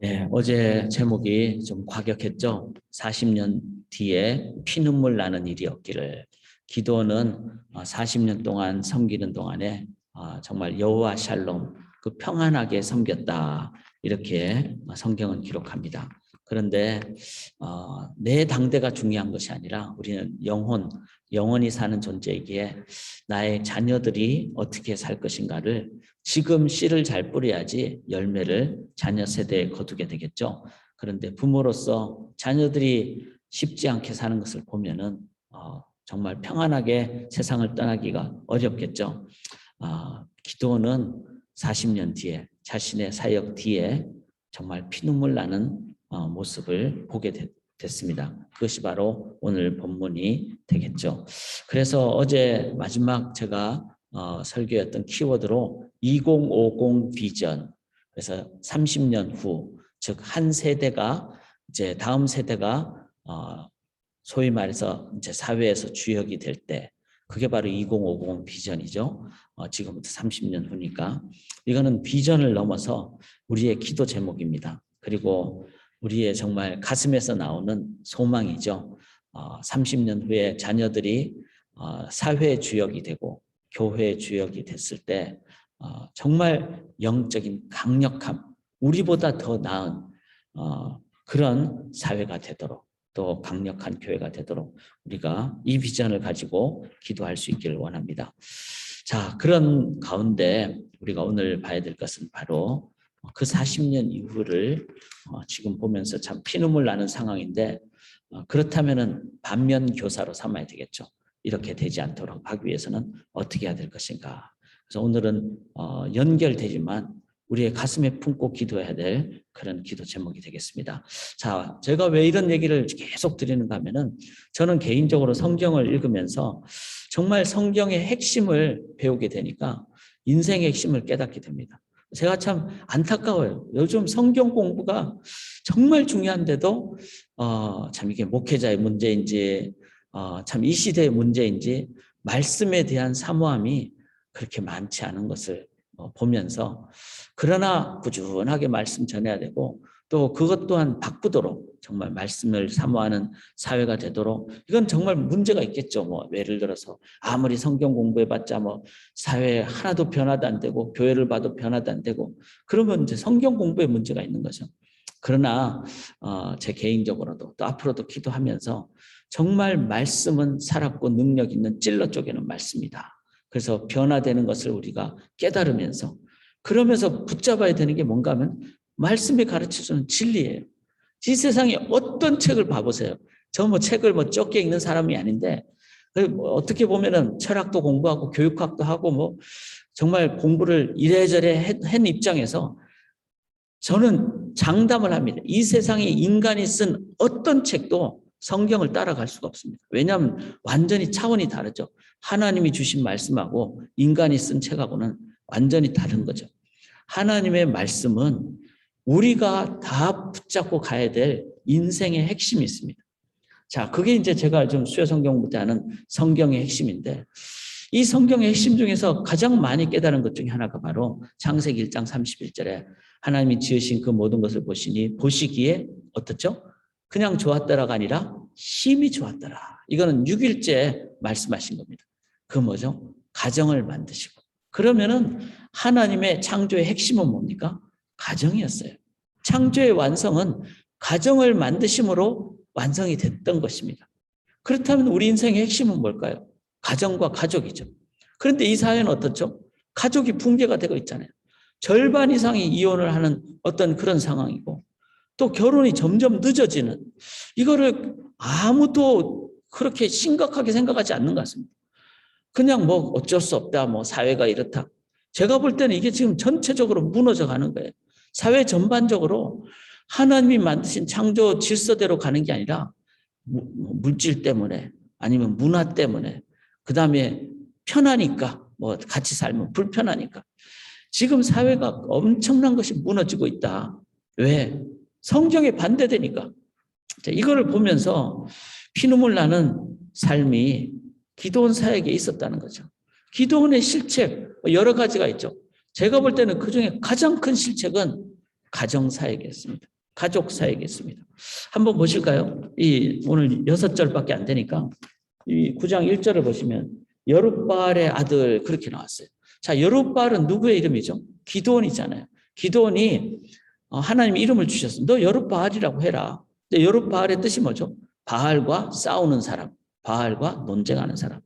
네, 어제 제목이 좀 과격했죠. 40년 뒤에 피눈물 나는 일이 없기를. 기도는 40년 동안 섬기는 동안에 정말 여호와 샬롬, 그 평안하게 섬겼다. 이렇게 성경은 기록합니다. 그런데 내 당대가 중요한 것이 아니라 우리는 영원히 사는 존재이기에 나의 자녀들이 어떻게 살 것인가를 지금 씨를 잘 뿌려야지 열매를 자녀 세대에 거두게 되겠죠. 그런데 부모로서 자녀들이 쉽지 않게 사는 것을 보면은 정말 평안하게 세상을 떠나기가 어렵겠죠. 기도는 40년 뒤에 자신의 사역 뒤에 정말 피눈물 나는 모습을 보게 됐습니다. 그것이 바로 오늘 본문이 되겠죠. 그래서 어제 마지막 제가 설교였던 키워드로 2050 비전, 그래서 30년 후, 즉 한 세대가 이제 다음 세대가 소위 말해서 이제 사회에서 주역이 될 때, 그게 바로 2050 비전이죠. 지금부터 30년 후니까 이거는 비전을 넘어서 우리의 기도 제목입니다. 그리고 우리의 정말 가슴에서 나오는 소망이죠. 30년 후에 자녀들이 사회의 주역이 되고 교회의 주역이 됐을 때 정말 영적인 강력함, 우리보다 더 나은 그런 사회가 되도록, 또 강력한 교회가 되도록 우리가 이 비전을 가지고 기도할 수 있기를 원합니다. 자, 그런 가운데 우리가 오늘 봐야 될 것은 바로 그 40년 이후를 지금 보면서 참 피눈물 나는 상황인데, 그렇다면은 반면 교사로 삼아야 되겠죠. 이렇게 되지 않도록 하기 위해서는 어떻게 해야 될 것인가. 그래서 오늘은 연결되지만 우리의 가슴에 품고 기도해야 될 그런 기도 제목이 되겠습니다. 자, 제가 왜 이런 얘기를 계속 드리는가 하면은 저는 개인적으로 성경을 읽으면서 정말 성경의 핵심을 배우게 되니까 인생의 핵심을 깨닫게 됩니다. 제가 참 안타까워요. 요즘 성경 공부가 정말 중요한데도 참 이게 목회자의 문제인지 참 이 시대의 문제인지 말씀에 대한 사모함이 그렇게 많지 않은 것을 보면서, 그러나 꾸준하게 말씀 전해야 되고 또 그것 또한 바꾸도록 정말 말씀을 사모하는 사회가 되도록, 이건 정말 문제가 있겠죠. 뭐 예를 들어서 아무리 성경 공부해봤자 뭐 사회 하나도 변화도 안 되고 교회를 봐도 변화도 안 되고, 그러면 이제 성경 공부에 문제가 있는 거죠. 그러나 제 개인적으로도 또 앞으로도 기도하면서 정말 말씀은 살았고 능력 있는 찔러 쪼개는 말씀이다. 그래서 변화되는 것을 우리가 깨달으면서, 그러면서 붙잡아야 되는 게 뭔가 하면 말씀이 가르쳐주는 진리예요. 이 세상에 어떤 책을 봐보세요. 저 뭐 책을 뭐 적게 읽는 사람이 아닌데 어떻게 보면은 철학도 공부하고 교육학도 하고 뭐 정말 공부를 이래저래 한 입장에서 저는 장담을 합니다. 이 세상에 인간이 쓴 어떤 책도 성경을 따라갈 수가 없습니다. 왜냐하면 완전히 차원이 다르죠. 하나님이 주신 말씀하고 인간이 쓴 책하고는 완전히 다른 거죠. 하나님의 말씀은 우리가 다 붙잡고 가야 될 인생의 핵심이 있습니다. 자, 그게 이제 제가 좀 수요 성경 공부 때 하는 성경의 핵심인데, 이 성경의 핵심 중에서 가장 많이 깨달은 것 중에 하나가 바로 창세기 1장 31절에 하나님이 지으신 그 모든 것을 보시기에 어떻죠? 그냥 좋았더라가 아니라 심히 좋았더라. 이거는 6일째 말씀하신 겁니다. 그 뭐죠? 가정을 만드시고. 그러면은 하나님의 창조의 핵심은 뭡니까? 가정이었어요. 창조의 완성은 가정을 만드심으로 완성이 됐던 것입니다. 그렇다면 우리 인생의 핵심은 뭘까요? 가정과 가족이죠. 그런데 이 사회는 어떻죠? 가족이 붕괴가 되고 있잖아요. 절반 이상이 이혼을 하는 어떤 그런 상황이고, 또 결혼이 점점 늦어지는, 이거를 아무도 그렇게 심각하게 생각하지 않는 것 같습니다. 그냥 뭐 어쩔 수 없다, 뭐 사회가 이렇다. 제가 볼 때는 이게 지금 전체적으로 무너져 가는 거예요. 사회 전반적으로 하나님이 만드신 창조 질서대로 가는 게 아니라 물질 때문에 아니면 문화 때문에, 그 다음에 편하니까, 뭐 같이 살면 불편하니까 지금 사회가 엄청난 것이 무너지고 있다. 왜? 성경에 반대되니까. 이거를 보면서 피눈물 나는 삶이 기도원 사역에 있었다는 거죠. 기도원의 실책 여러 가지가 있죠. 제가 볼 때는 그중에 가장 큰 실책은 가정 사역이었습니다. 가족 사역이었습니다. 한번 보실까요? 오늘 6절밖에 안 되니까 이 9장 1절을 보시면 여룻바알의 아들 그렇게 나왔어요. 자, 여룻바알은 누구의 이름이죠? 기드온이잖아요. 기드온이 하나님 이름을 주셨어요. 너 여룻바알이라고 해라. 근데 여룻바알의 뜻이 뭐죠? 바알과 싸우는 사람, 바알과 논쟁하는 사람.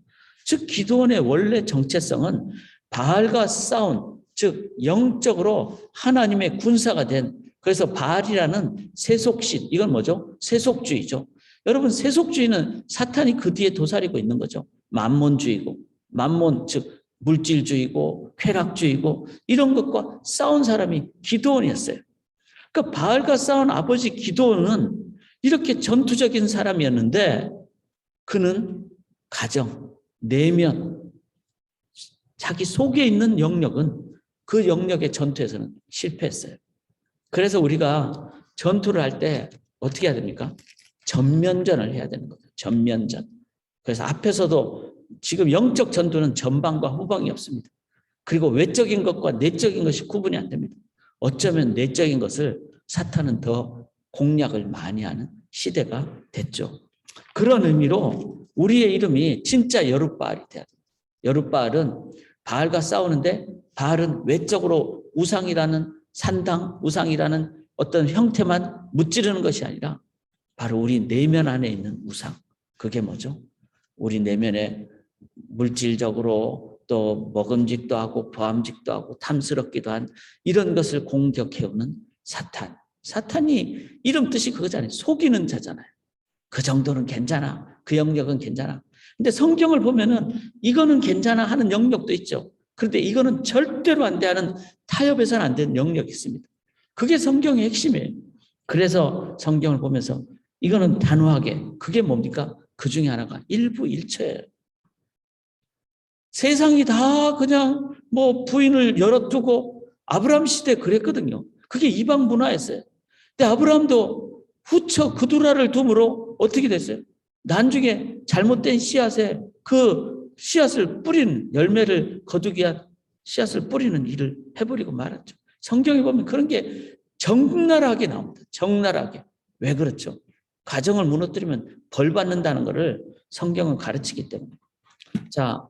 즉 기드온의 원래 정체성은 바알과 싸운, 즉 영적으로 하나님의 군사가 된, 그래서 바알이라는 세속신, 이건 뭐죠? 세속주의죠. 여러분, 세속주의는 사탄이 그 뒤에 도사리고 있는 거죠. 만몬주의고, 만몬 즉 물질주의고 쾌락주의고 이런 것과 싸운 사람이 기드온이었어요. 그러니까 바알과 싸운 아버지 기드온은 이렇게 전투적인 사람이었는데 그는 가정, 내면, 자기 속에 있는 영역은 그 영역의 전투에서는 실패했어요. 그래서 우리가 전투를 할 때 어떻게 해야 됩니까? 전면전을 해야 되는 거죠. 전면전. 그래서 앞에서도 지금 영적 전투는 전방과 후방이 없습니다. 그리고 외적인 것과 내적인 것이 구분이 안 됩니다. 어쩌면 내적인 것을 사탄은 더 공략을 많이 하는 시대가 됐죠. 그런 의미로 우리의 이름이 진짜 여룻바알이 돼야 됩니다. 여룻바알은 바알과 싸우는데 바알은 외적으로 우상이라는 산당, 우상이라는 어떤 형태만 무찌르는 것이 아니라 바로 우리 내면 안에 있는 우상. 그게 뭐죠? 우리 내면에 물질적으로 또 먹음직도 하고 보암직도 하고 탐스럽기도 한 이런 것을 공격해오는 사탄. 사탄이 이름 뜻이 그거잖아요. 속이는 자잖아요. 그 정도는 괜찮아. 그 영역은 괜찮아. 근데 성경을 보면은 이거는 괜찮아 하는 영역도 있죠. 그런데 이거는 절대로 안 돼 하는 타협해서는 안 되는 영역이 있습니다. 그게 성경의 핵심이에요. 그래서 성경을 보면서 이거는 단호하게, 그게 뭡니까? 그 중에 하나가 일부일처예요. 세상이 다 그냥 뭐 부인을 열어두고 아브라함 시대에 그랬거든요. 그게 이방 문화였어요. 근데 아브라함도 후처 그두라를 둠으로 어떻게 됐어요? 나중에 잘못된 씨앗에 그 씨앗을 뿌리는, 열매를 거두기 위한 씨앗을 뿌리는 일을 해버리고 말았죠. 성경에 보면 그런 게 적나라하게 나옵니다. 적나라하게. 왜 그렇죠? 가정을 무너뜨리면 벌 받는다는 것을 성경은 가르치기 때문에. 자,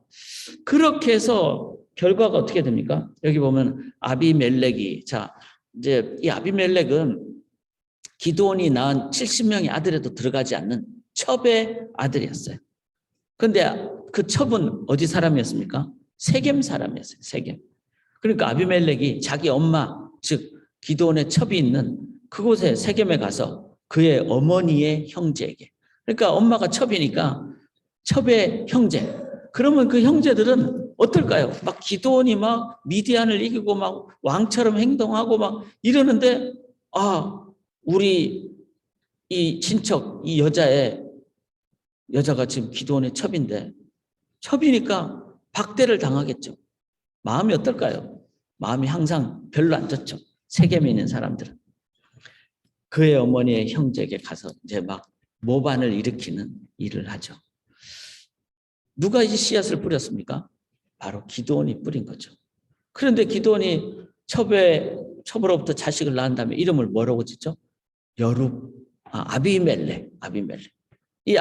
그렇게 해서 결과가 어떻게 됩니까? 여기 보면 아비멜렉이, 자, 이제 이 아비멜렉은 기드온이 낳은 70명의 아들에도 들어가지 않는 첩의 아들이었어요. 그런데 그 첩은 어디 사람이었습니까? 세겜 사람이었어요. 세겜. 그러니까 아비멜렉이 자기 엄마, 즉 기드온의 첩이 있는 그곳에 세겜에 가서 그의 어머니의 형제에게, 그러니까 엄마가 첩이니까 첩의 형제, 그러면 그 형제들은 어떨까요? 막 기드온이 막 미디안을 이기고 막 왕처럼 행동하고 막 이러는데, 아, 우리 이 친척, 이 여자가 지금 기드온의 첩인데, 첩이니까 박대를 당하겠죠. 마음이 어떨까요? 마음이 항상 별로 안 좋죠. 세겜에 있는 사람들은. 그의 어머니의 형제에게 가서 이제 막 모반을 일으키는 일을 하죠. 누가 이 씨앗을 뿌렸습니까? 바로 기드온이 뿌린 거죠. 그런데 기드온이 첩으로부터 자식을 낳은 다음에 이름을 뭐라고 짓죠? 아비멜렉. 이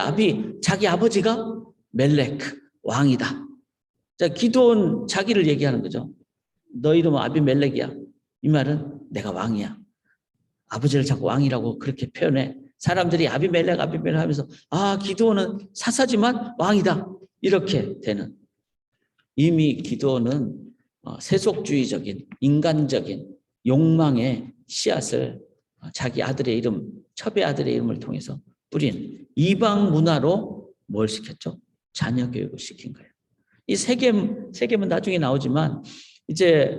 자기 아버지가 멜렉, 왕이다. 자, 기드온 자기를 얘기하는 거죠. 너 이름은 아비멜렉이야. 이 말은 내가 왕이야. 아버지를 자꾸 왕이라고 그렇게 표현해. 사람들이 아비멜렉 하면서 기드온은 사사지만 왕이다. 이렇게 되는. 이미 기드온은 세속주의적인 인간적인 욕망의 씨앗을 자기 아들의 이름, 첩의 아들의 이름을 통해서 뿌린 이방 문화로 뭘 시켰죠? 자녀 교육을 시킨 거예요. 이 세겜은 나중에 나오지만 이제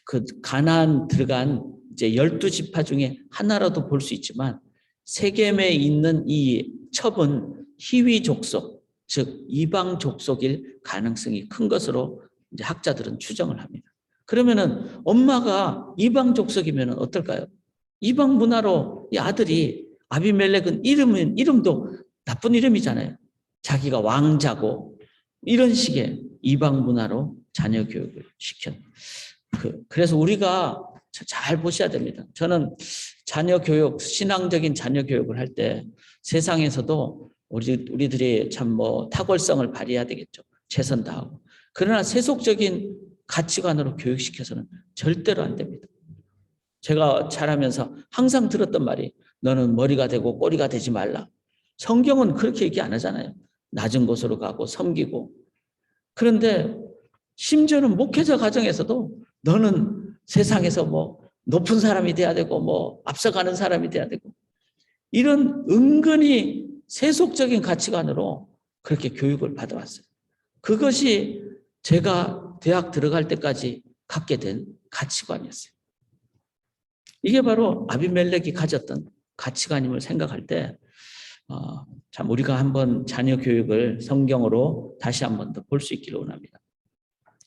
그 가나안 들어간 이제 12지파 중에 하나라도 볼 수 있지만 세겜에 있는 이 첩은 희위 족속, 즉 이방 족속일 가능성이 큰 것으로 이제 학자들은 추정을 합니다. 그러면은 엄마가 이방 족속이면 어떨까요? 이방 문화로 이 아들이 아비멜렉은 이름도 나쁜 이름이잖아요. 자기가 왕자고 이런 식의 이방 문화로 자녀 교육을 시켰. 그래서 우리가 잘 보셔야 됩니다. 저는 자녀 교육, 신앙적인 자녀 교육을 할 때 세상에서도 우리들이 참 뭐 탁월성을 발휘해야 되겠죠. 최선 다하고. 그러나 세속적인 가치관으로 교육시켜서는 절대로 안 됩니다. 제가 자라면서 항상 들었던 말이 너는 머리가 되고 꼬리가 되지 말라. 성경은 그렇게 얘기 안 하잖아요. 낮은 곳으로 가고 섬기고. 그런데 심지어는 목회자 가정에서도 너는 세상에서 뭐 높은 사람이 돼야 되고 뭐 앞서가는 사람이 돼야 되고 이런 은근히 세속적인 가치관으로 그렇게 교육을 받아왔어요. 그것이 제가 대학 들어갈 때까지 갖게 된 가치관이었어요. 이게 바로 아비멜렉이 가졌던 가치관임을 생각할 때 참 우리가 한번 자녀 교육을 성경으로 다시 한번 더 볼 수 있기를 원합니다.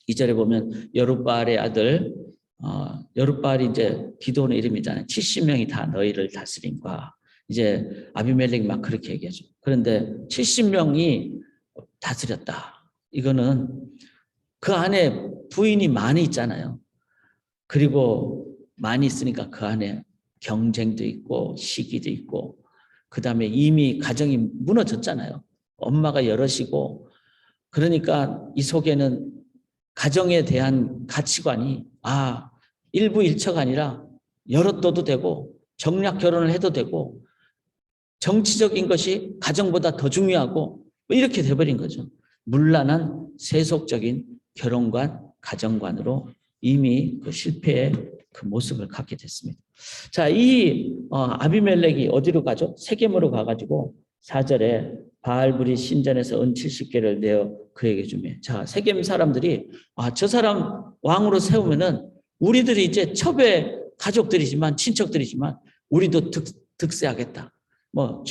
2절에 보면 여룻바알의 아들 여룻바알이 이제 기도원의 이름이잖아요. 70명이 다 너희를 다스림과 이제 아비멜렉이 막 그렇게 얘기하죠. 그런데 70명이 다스렸다. 이거는 그 안에 부인이 많이 있잖아요. 그리고 많이 있으니까 그 안에 경쟁도 있고 시기도 있고 그 다음에 이미 가정이 무너졌잖아요. 엄마가 여럿이고 그러니까 이 속에는 가정에 대한 가치관이 일부일처가 아니라 여럿 둬도 되고 정략 결혼을 해도 되고 정치적인 것이 가정보다 더 중요하고 이렇게 돼버린 거죠. 문란한 세속적인 결혼관, 가정관으로 이미 그 실패의 그 모습을 갖게 됐습니다. 자, 이 아비멜렉이 어디로 가죠? 세겜으로 가가지고 4절에 바알불이 신전에서 은 70개를 내어 그에게 주며. 자, 세겜 사람들이 저 사람 왕으로 세우면은 우리들이 이제 첩의 가족들이지만 친척들이지만 우리도 득세하겠다. 뭐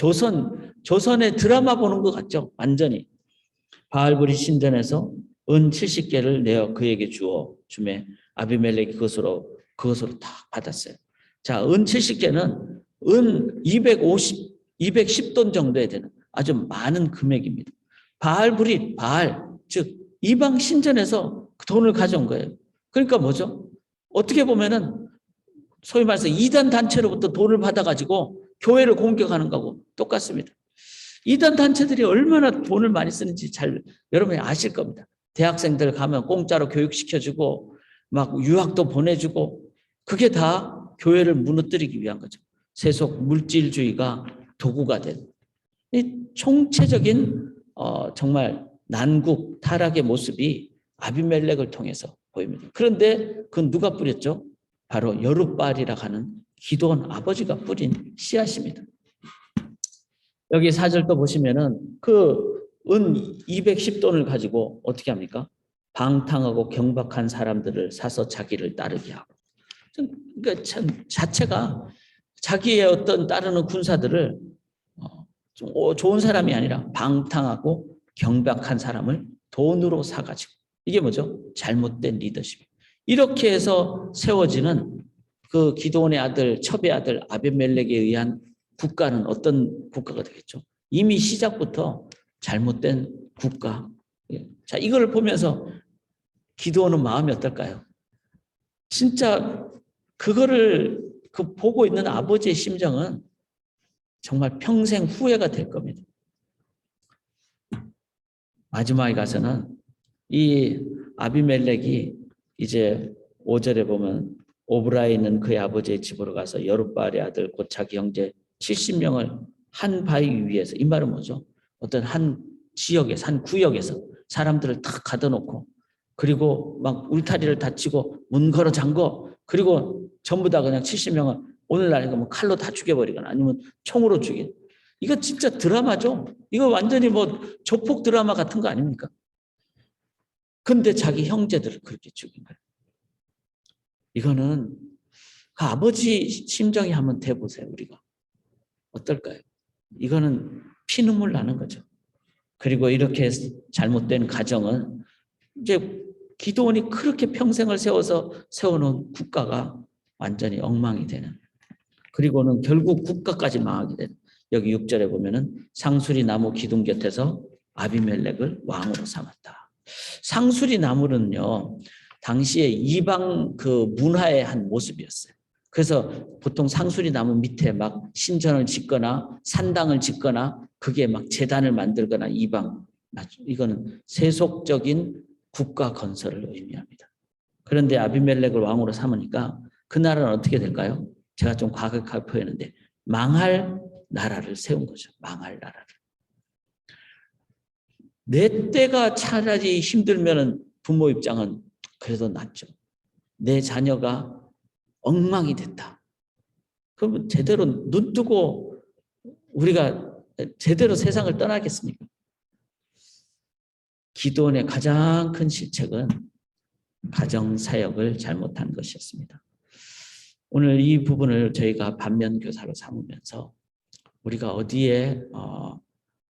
조선의 드라마 보는 것 같죠? 완전히. 바알불이 신전에서 은 70개를 내어 그에게 주매 아비멜렉이 그것으로 다 받았어요. 자, 은 70개는 은 210돈 정도에 되는 아주 많은 금액입니다. 바알불이 즉 이방 신전에서 그 돈을 가져온 거예요. 그러니까 뭐죠? 어떻게 보면은 소위 말해서 이단 단체로부터 돈을 받아가지고 교회를 공격하는 거하고 똑같습니다. 이단 단체들이 얼마나 돈을 많이 쓰는지 여러분이 아실 겁니다. 대학생들 가면 공짜로 교육시켜주고 막 유학도 보내주고 그게 다 교회를 무너뜨리기 위한 거죠. 세속 물질주의가 도구가 된 이 총체적인 정말 난국 타락의 모습이 아비멜렉을 통해서 보입니다. 그런데 그건 누가 뿌렸죠? 바로 여룻바알이라고 하는 기도원 아버지가 뿌린 씨앗입니다. 여기 4절 또 보시면은 그 은 210돈을 가지고 어떻게 합니까? 방탕하고 경박한 사람들을 사서 자기를 따르게 하고. 그러니까 참 자체가 자기의 어떤 따르는 군사들을 좀 좋은 사람이 아니라 방탕하고 경박한 사람을 돈으로 사가지고. 이게 뭐죠? 잘못된 리더십. 이렇게 해서 세워지는 그 기드온의 아들, 첩의 아들 아비멜렉에 의한 국가는 어떤 국가가 되겠죠? 이미 시작부터 잘못된 국가. 자, 이걸 보면서 기드온은 마음이 어떨까요? 진짜 그거를 보고 있는 아버지의 심정은 정말 평생 후회가 될 겁니다. 마지막에 가서는 이 아비멜렉이 이제 5절에 보면 오브라이는 그의 아버지의 집으로 가서 여룻바알의 아들 곧 자기 형제 70명을 한 바위 위에서, 이 말은 뭐죠? 어떤 한 지역에서, 한 구역에서 사람들을 다 가둬놓고 그리고 막 울타리를 닫히고 문 걸어 잠궈, 그리고 전부 다 그냥 70명은 오늘날 뭐 칼로 다 죽여버리거나 아니면 총으로 죽여. 이거 진짜 드라마죠. 이거 완전히 뭐 조폭 드라마 같은 거 아닙니까? 근데 자기 형제들을 그렇게 죽인 거예요. 이거는 그 아버지 심정이 한번 대보세요. 우리가 어떨까요? 이거는 피눈물 나는 거죠. 그리고 이렇게 잘못된 가정은 이제 기드온이 그렇게 평생을 세워놓은 국가가 완전히 엉망이 되는, 그리고는 결국 국가까지 망하게 되는. 여기 6절에 보면은 상수리 나무 기둥 곁에서 아비멜렉을 왕으로 삼았다. 상수리 나무는요, 당시에 이방 그 문화의 한 모습이었어요. 그래서 보통 상수리 나무 밑에 막 신전을 짓거나 산당을 짓거나 그게 막 제단을 만들거나 이방, 이거는 세속적인 국가 건설을 의미합니다. 그런데 아비멜렉을 왕으로 삼으니까 그 나라는 어떻게 될까요? 제가 좀 과격하게 표현했는데 망할 나라를 세운 거죠. 망할 나라를. 내 때가 차라리 힘들면은 부모 입장은 그래도 낫죠. 내 자녀가 엉망이 됐다. 그러면 제대로 눈 뜨고 우리가 제대로 세상을 떠나겠습니까? 기도원의 가장 큰 실책은 가정사역을 잘못한 것이었습니다. 오늘 이 부분을 저희가 반면교사로 삼으면서 우리가 어디에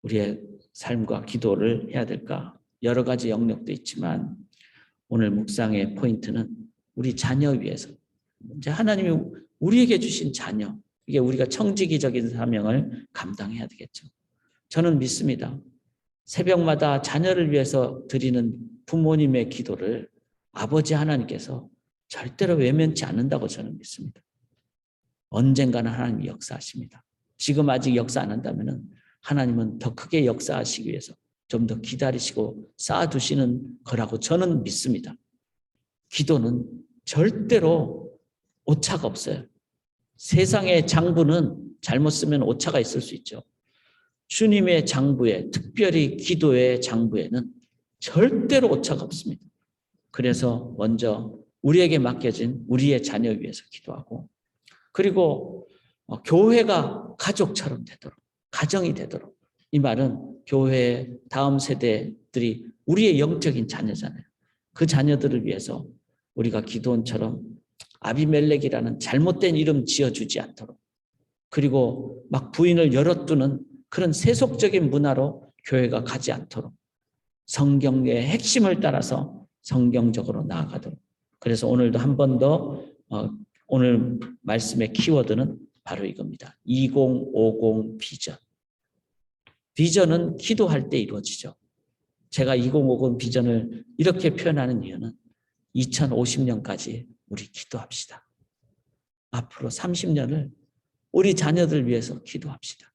우리의 삶과 기도를 해야 될까? 여러 가지 영역도 있지만 오늘 묵상의 포인트는 우리 자녀 위해서, 이제 하나님이 우리에게 주신 자녀, 이게 우리가 청지기적인 사명을 감당해야 되겠죠. 저는 믿습니다. 새벽마다 자녀를 위해서 드리는 부모님의 기도를 아버지 하나님께서 절대로 외면치 않는다고 저는 믿습니다. 언젠가는 하나님이 역사하십니다. 지금 아직 역사 안 한다면 하나님은 더 크게 역사하시기 위해서 좀 더 기다리시고 쌓아두시는 거라고 저는 믿습니다. 기도는 절대로 오차가 없어요. 세상의 장부는 잘못 쓰면 오차가 있을 수 있죠. 주님의 장부에, 특별히 기도의 장부에는 절대로 오차가 없습니다. 그래서 먼저 우리에게 맡겨진 우리의 자녀 위해서 기도하고, 그리고 교회가 가족처럼 되도록, 가정이 되도록. 이 말은 교회 다음 세대들이 우리의 영적인 자녀잖아요. 그 자녀들을 위해서 우리가 기도원처럼 아비멜렉이라는 잘못된 이름 지어주지 않도록, 그리고 막 부인을 열어두는 그런 세속적인 문화로 교회가 가지 않도록 성경의 핵심을 따라서 성경적으로 나아가도록. 그래서 오늘도 한 번 더 오늘 말씀의 키워드는 바로 이겁니다. 2050 비전. 비전은 기도할 때 이루어지죠. 제가 2050 비전을 이렇게 표현하는 이유는 2050년까지 우리 기도합시다. 앞으로 30년을 우리 자녀들 위해서 기도합시다.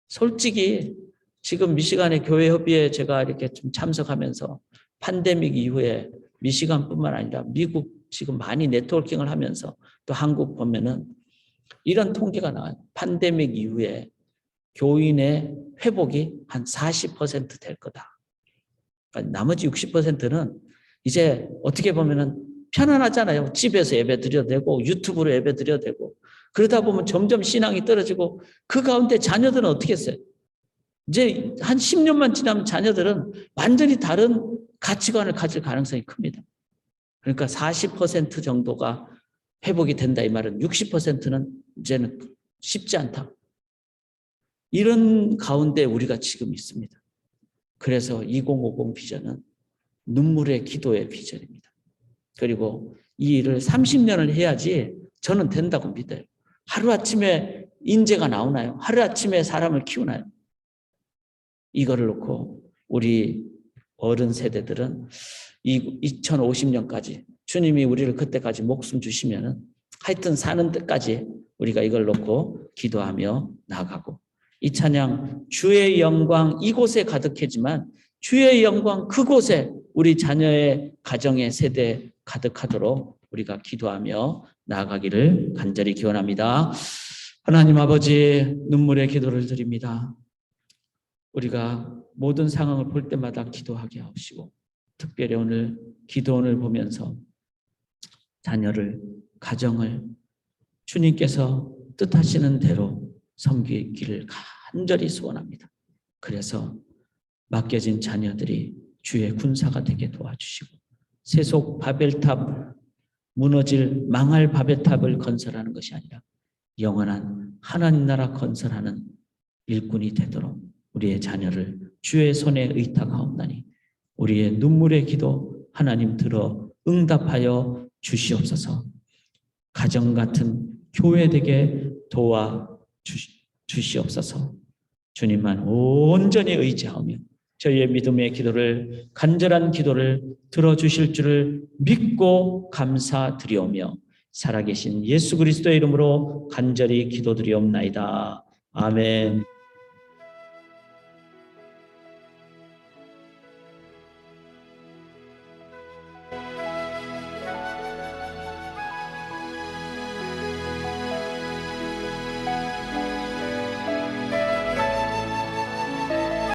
솔직히 지금 미시간의 교회 협의회 제가 이렇게 좀 참석하면서 팬데믹 이후에 미시간뿐만 아니라 미국 지금 많이 네트워킹을 하면서 또 한국 보면은 이런 통계가 나와요. 팬데믹 이후에 교인의 회복이 한 40% 될 거다. 그러니까 나머지 60%는 이제 어떻게 보면은 편안하잖아요. 집에서 예배 드려도 되고 유튜브로 예배 드려도 되고, 그러다 보면 점점 신앙이 떨어지고 그 가운데 자녀들은 어떻게 했어요? 이제 한 10년만 지나면 자녀들은 완전히 다른 가치관을 가질 가능성이 큽니다. 그러니까 40% 정도가 회복이 된다 이 말은 60%는 이제는 쉽지 않다. 이런 가운데 우리가 지금 있습니다. 그래서 2050 비전은 눈물의 기도의 비전입니다. 그리고 이 일을 30년을 해야지 저는 된다고 믿어요. 하루아침에 인재가 나오나요? 하루아침에 사람을 키우나요? 이거를 놓고 우리 어른 세대들은 2050년까지 주님이 우리를 그때까지 목숨 주시면은 하여튼 사는 때까지 우리가 이걸 놓고 기도하며 나아가고, 이 찬양 주의 영광 이곳에 가득하지만 주의 영광 그곳에 우리 자녀의 가정의 세대 가득하도록 우리가 기도하며 나아가기를 간절히 기원합니다. 하나님 아버지, 눈물의 기도를 드립니다. 우리가 모든 상황을 볼 때마다 기도하게 하시고, 특별히 오늘 기도원을 보면서 자녀를, 가정을 주님께서 뜻하시는 대로 섬기기를 간절히 소원합니다. 그래서 맡겨진 자녀들이 주의 군사가 되게 도와주시고, 세속 바벨탑, 무너질 망할 바벨탑을 건설하는 것이 아니라 영원한 하나님 나라 건설하는 일꾼이 되도록 우리의 자녀를 주의 손에 의탁하옵나니 우리의 눈물의 기도 하나님 들어 응답하여 주시옵소서. 가정 같은 교회 되게 도와 주시옵소서. 주님만 온전히 의지하며 저희의 믿음의 기도를, 간절한 기도를 들어주실 줄을 믿고 감사드리오며 살아계신 예수 그리스도의 이름으로 간절히 기도드리옵나이다. 아멘.